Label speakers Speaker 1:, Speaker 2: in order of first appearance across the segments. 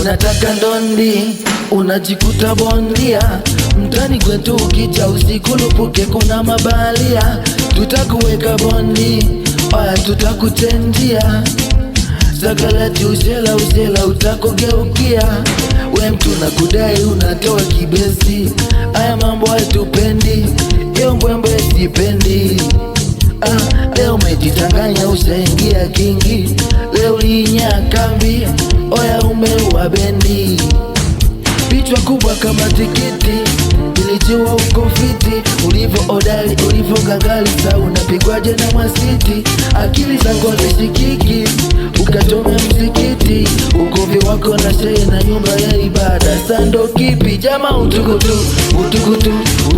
Speaker 1: Unataka ndondi, unajikuta bondia. Mtani kwetu ukija usikulupuke, kuna mabalia. Tutakuweka bondi, oya tutakuchenjia. Sakalati usela usela utakogeukia. We mtu nakudai unatoa kibesi. Aya mambo hatupendi, iyo mbwembwe sipendi. Leo umejitanganya ushaingia kingi. Leo linya kambi, oya umeua bendi. Vichwa kubwa kama tikiti, ilijua uko fiti. Ulivo odali, ulivo gangali, sa unapigwaje na masiti. Akili zako zishikiki, ukatome mzikiti. Ugovi wako na sheye na nyumba ya ibada. Sando kipi jama utukutu, utukutu,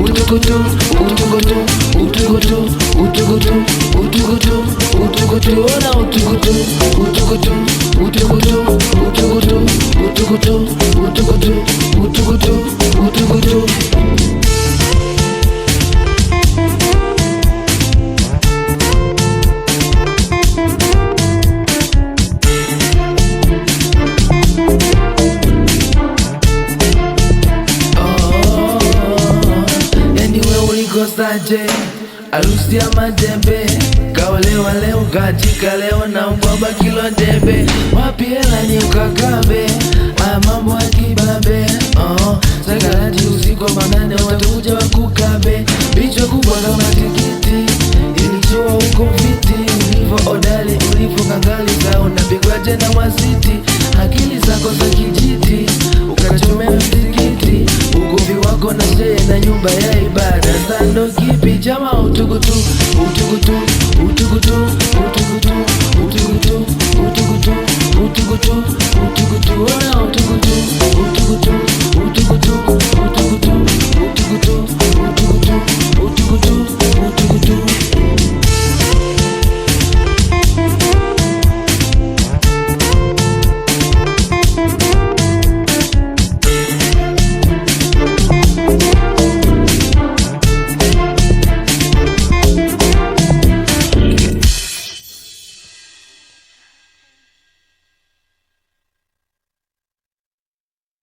Speaker 1: utukutu, utukutu, utukutu, utukutu, utukutu, utukutu, ona utukutu, utukutu, utukutu, utukutu, utukutu, utukutu, utukutu, utukutu. Kosaje arusi ya madembe, kaolewa leo kajika leo na mbwamba kilo debe. Wapi hela ni ukakabe, haya mambo ya kibabe. Sakalati usiku wa manane watakuja wakukabe. Bichwa kubwa kama tikiti, ilijua uko fiti. Ulivo odali, ulivo kangali, za unapigwaje na wasiti. Akili zako za kijiti, ukachomea mzikiti. Ugovi wako na sheye na nyumba ya ibada. Sando kipi jama utukutu,